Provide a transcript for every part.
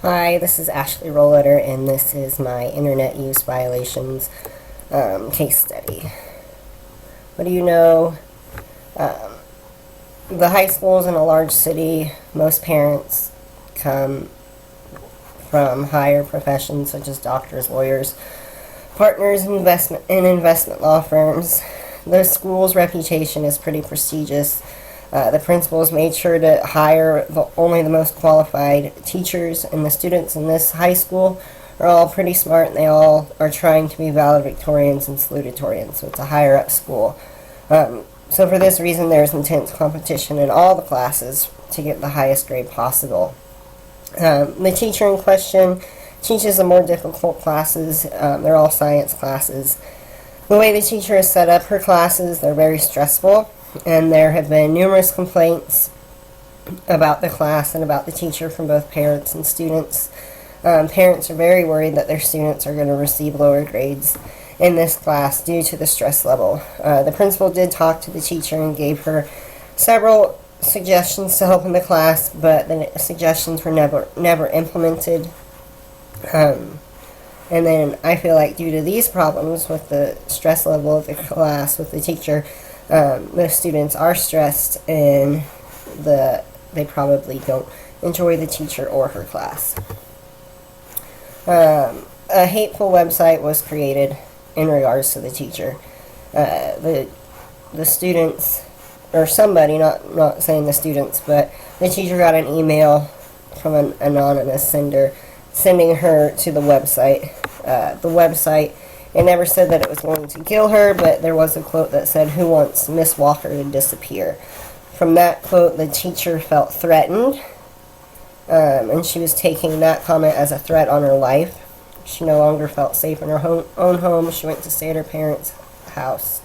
Hi, this is Ashley Rollletter, and this is my internet use violations case study. What do you know? Um, the high schools in a large city, most parents come from higher professions such as doctors, lawyers, partners in investment law firms. The school's reputation is pretty prestigious. The principals made sure to hire only the most qualified teachers, and the students in this high school are all pretty smart, and they all are trying to be valedictorians and salutatorians, so it's a higher up school. So for this reason, there's intense competition in all the classes to get the highest grade possible. The teacher in question teaches the more difficult classes. They're all science classes. The way the teacher has set up her classes, they're very stressful, and there have been numerous complaints about the class and about the teacher from both parents and students. Parents are very worried that their students are going to receive lower grades in this class due to the stress level. The principal did talk to the teacher and gave her several suggestions to help in the class, but the suggestions were never implemented. And then I feel like due to these problems with the stress level of the class with the teacher, the students are stressed and they probably don't enjoy the teacher or her class. A hateful website was created in regards to the teacher. The students, or somebody, not saying the students, but the teacher got an email from an anonymous sender sending her to the website. The website, it never said that it was going to kill her, but there was a quote that said, "Who wants Miss Walker to disappear?" From that quote, the teacher felt threatened, and she was taking that comment as a threat on her life. She no longer felt safe in her own home. She went to stay at her parents' house.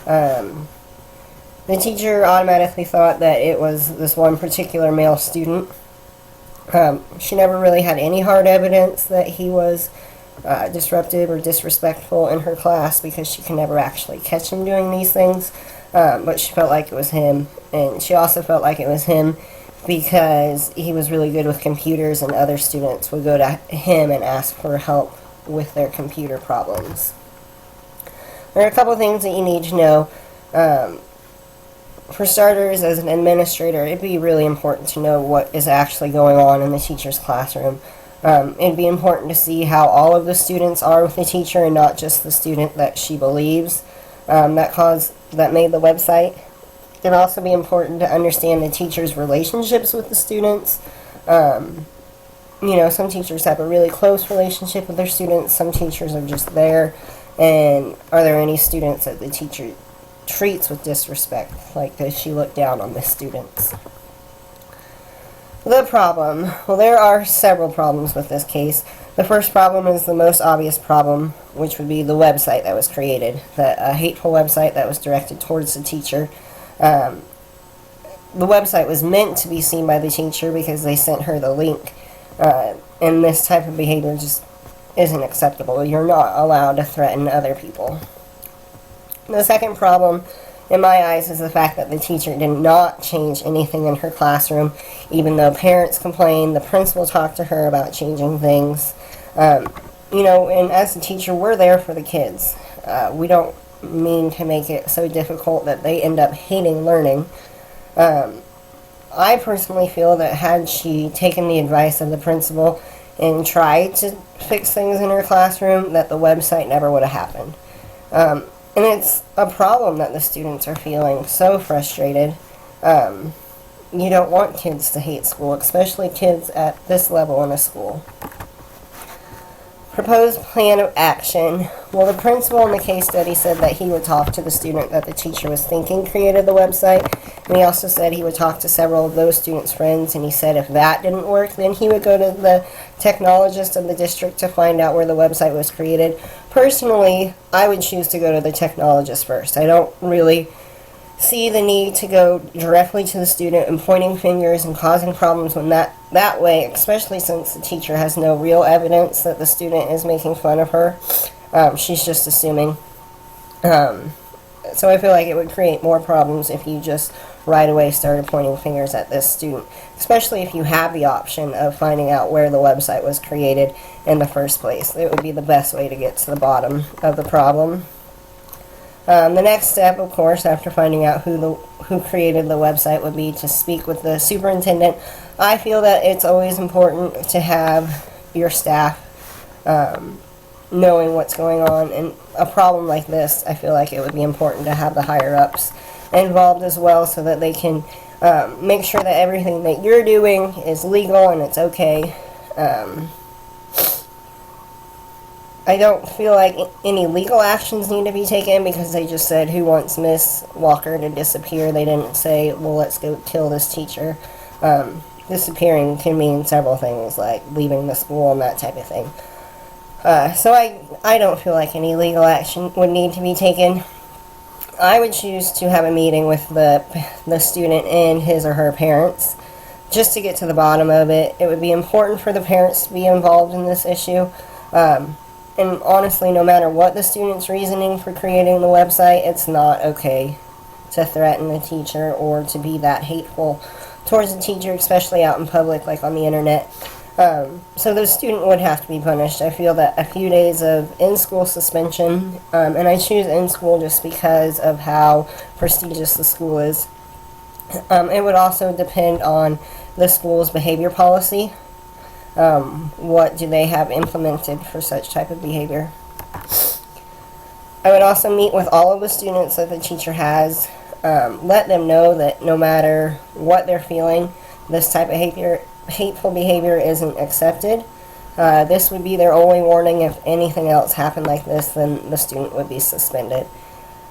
The teacher automatically thought that it was this one particular male student. She never really had any hard evidence that he was disruptive or disrespectful in her class because she could never actually catch him doing these things. But she felt like it was him, and she also felt like it was him because he was really good with computers, and other students would go to him and ask for help with their computer problems. There are a couple things that you need to know. For starters, as an administrator, it'd be really important to know what is actually going on in the teacher's classroom. It'd be important to see how all of the students are with the teacher and not just the student that she believes that made the website. It'd also be important to understand the teacher's relationships with the students. Some teachers have a really close relationship with their students. Some teachers are just there. And are there any students that the teacher treats with disrespect? Like, does she look down on the students? The problem. Well, there are several problems with this case. The first problem is the most obvious problem, which would be the website that was created. A hateful website that was directed towards the teacher. The website was meant to be seen by the teacher because they sent her the link. And this type of behavior just isn't acceptable. You're not allowed to threaten other people. The second problem, in my eyes, is the fact that the teacher did not change anything in her classroom, even though parents complained. The principal talked to her about changing things. And as a teacher, we're there for the kids. We don't mean to make it so difficult that they end up hating learning. I personally feel that had she taken the advice of the principal and tried to fix things in her classroom, that the website never would have happened. And it's a problem that the students are feeling so frustrated. You don't want kids to hate school, especially kids at this level in a school. Proposed plan of action. Well, the principal in the case study said that he would talk to the student that the teacher was thinking created the website, and he also said he would talk to several of those students' friends, and he said if that didn't work, then he would go to the technologist of the district to find out where the website was created. Personally, I would choose to go to the technologist first. I don't really see the need to go directly to the student and pointing fingers and causing problems when that way, especially since the teacher has no real evidence that the student is making fun of her. She's just assuming. So I feel like it would create more problems if you just right away started pointing fingers at this student, especially if you have the option of finding out where the website was created in the first place. It would be the best way to get to the bottom of the problem. The next step, of course, after finding out who created the website, would be to speak with the superintendent. I feel that it's always important to have your staff knowing what's going on. And a problem like this, I feel like it would be important to have the higher-ups involved as well, so that they can make sure that everything that you're doing is legal and it's okay. I don't feel like any legal actions need to be taken, because they just said, who wants Miss Walker to disappear? They didn't say, well, let's go kill this teacher. Disappearing can mean several things, like leaving the school and that type of thing. So I don't feel like any legal action would need to be taken. I would choose to have a meeting with the student and his or her parents, just to get to the bottom of it. It would be important for the parents to be involved in this issue. And honestly, no matter what the student's reasoning for creating the website, it's not okay to threaten the teacher or to be that hateful towards the teacher, especially out in public, like on the internet. So the student would have to be punished. I feel that a few days of in-school suspension, and I choose in-school just because of how prestigious the school is. It would also depend on the school's behavior policy. What do they have implemented for such type of behavior? I would also meet with all of the students that the teacher has, let them know that no matter what they're feeling, this type of hateful behavior isn't accepted. This would be their only warning. If anything else happened like this, then the student would be suspended.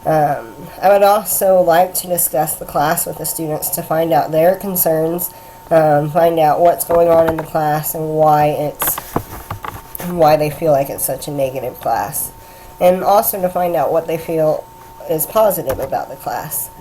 I would also like to discuss the class with the students to find out their concerns, find out what's going on in the class and why they feel like it's such a negative class, and also to find out what they feel is positive about the class.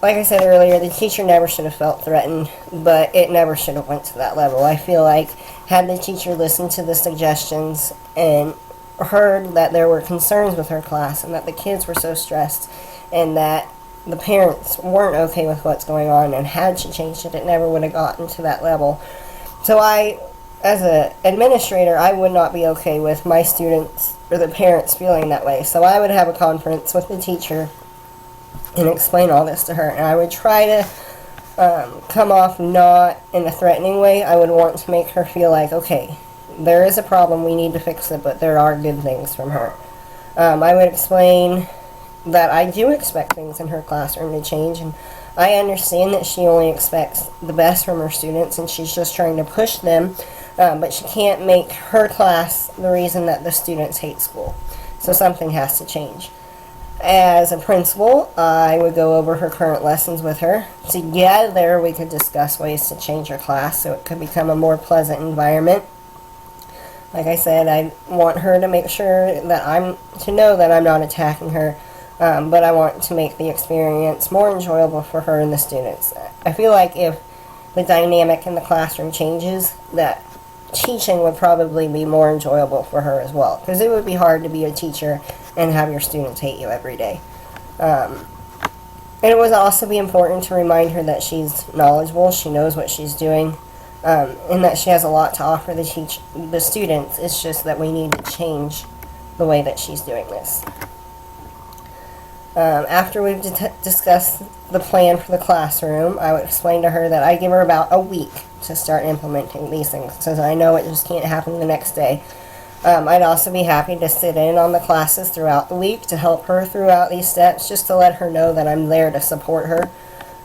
Like I said earlier, the teacher never should have felt threatened, but it never should have went to that level. I feel like had the teacher listened to the suggestions and heard that there were concerns with her class and that the kids were so stressed and that the parents weren't okay with what's going on and had she changed it, it never would have gotten to that level. So as an administrator, I would not be okay with my students or the parents feeling that way. So I would have a conference with the teacher and explain all this to her. And I would try to come off not in a threatening way. I would want to make her feel like, okay, there is a problem, we need to fix it, but there are good things from her. I would explain that I do expect things in her classroom to change, and I understand that she only expects the best from her students and she's just trying to push them, but she can't make her class the reason that the students hate school. So something has to change. As a principal, I would go over her current lessons with her. Together we could discuss ways to change her class so it could become a more pleasant environment. Like I said, I want her to make sure that to know that I'm not attacking her, but I want to make the experience more enjoyable for her and the students. I feel like if the dynamic in the classroom changes, that teaching would probably be more enjoyable for her as well, because it would be hard to be a teacher and have your students hate you every day. And it would also be important to remind her that she's knowledgeable, she knows what she's doing, and that she has a lot to offer the students. It's just that we need to change the way that she's doing this. After we've discussed the plan for the classroom, I would explain to her that I give her about a week to start implementing these things, because I know it just can't happen the next day. I'd also be happy to sit in on the classes throughout the week to help her throughout these steps, just to let her know that I'm there to support her.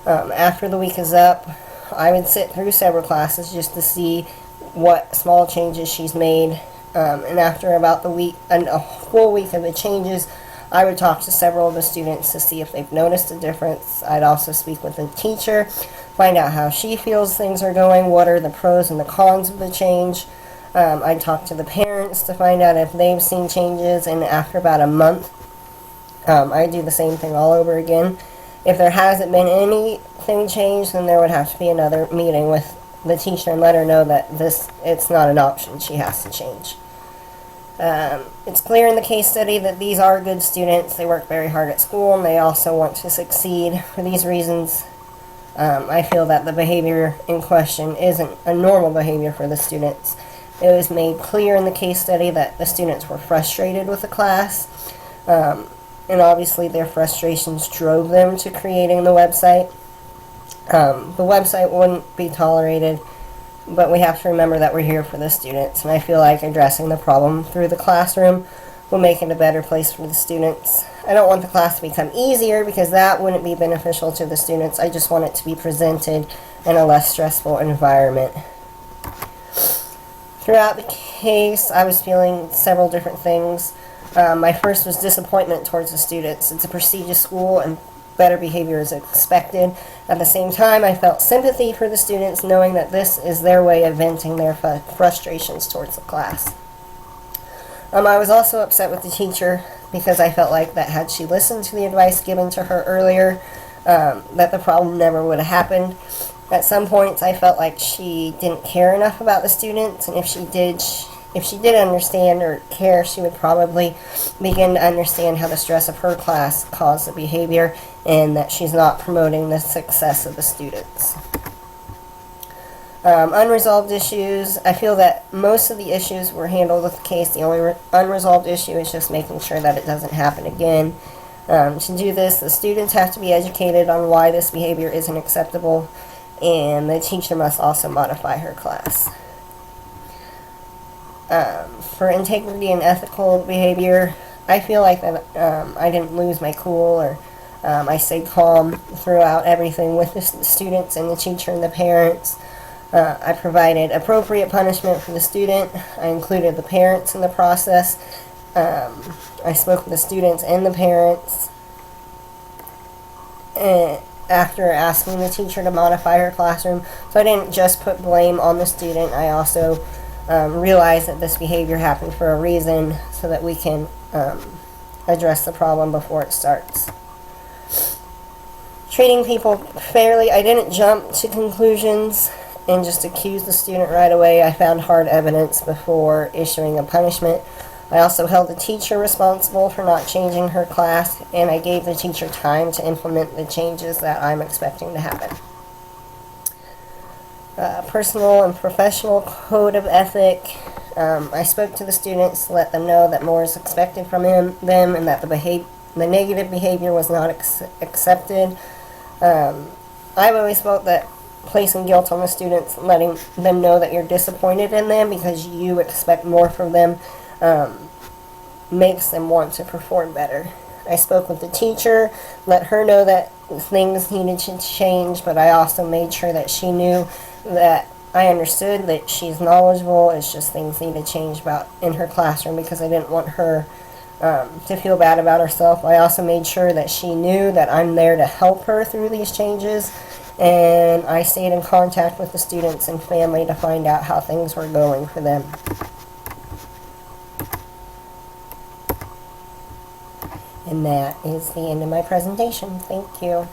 After the week is up, I would sit through several classes just to see what small changes she's made. And after about a full week of the changes, I would talk to several of the students to see if they've noticed a difference. I'd also speak with the teacher, find out how she feels things are going, what are the pros and the cons of the change. I'd talk to the parents to find out if they've seen changes, and after about a month, I do the same thing all over again. If there hasn't been anything changed, then there would have to be another meeting with the teacher and let her know that it's not an option, she has to change. It's clear in the case study that these are good students. They work very hard at school and they also want to succeed. For these reasons, I feel that the behavior in question isn't a normal behavior for the students. It was made clear in the case study that the students were frustrated with the class, and obviously their frustrations drove them to creating the website. The website wouldn't be tolerated, but we have to remember that we're here for the students, and I feel like addressing the problem through the classroom will make it a better place for the students. I don't want the class to become easier because that wouldn't be beneficial to the students. I just want it to be presented in a less stressful environment. Throughout the case, I was feeling several different things. My first was disappointment towards the students. It's a prestigious school and better behavior is expected. At the same time, I felt sympathy for the students, knowing that this is their way of venting their frustrations towards the class. I was also upset with the teacher because I felt like that had she listened to the advice given to her earlier, that the problem never would have happened. At some points, I felt like she didn't care enough about the students, and if she did understand or care, she would probably begin to understand how the stress of her class caused the behavior and that she's not promoting the success of the students. Unresolved issues. I feel that most of the issues were handled with the case. The only unresolved issue is just making sure that it doesn't happen again. To do this, the students have to be educated on why this behavior isn't acceptable, and the teacher must also modify her class. For integrity and ethical behavior, I feel like that I didn't lose my cool, or I stayed calm throughout everything with the students and the teacher and the parents. I provided appropriate punishment for the student. I included the parents in the process. I spoke with the students and the parents. And after asking the teacher to modify her classroom, so I didn't just put blame on the student. I also realized that this behavior happened for a reason, so that we can address the problem before it starts. Treating people fairly, I didn't jump to conclusions and just accuse the student right away. I found hard evidence before issuing a punishment. I also held the teacher responsible for not changing her class, and I gave the teacher time to implement the changes that I'm expecting to happen. Personal and professional code of ethic. I spoke to the students to let them know that more is expected from them, and that the negative behavior was not accepted. I've always felt that placing guilt on the students, letting them know that you're disappointed in them because you expect more from them, makes them want to perform better. I spoke with the teacher, let her know that things needed to change, but I also made sure that she knew that I understood that she's knowledgeable. It's just things need to change in her classroom, because I didn't want her to feel bad about herself. I also made sure that she knew that I'm there to help her through these changes, and I stayed in contact with the students and family to find out how things were going for them. And that is the end of my presentation. Thank you.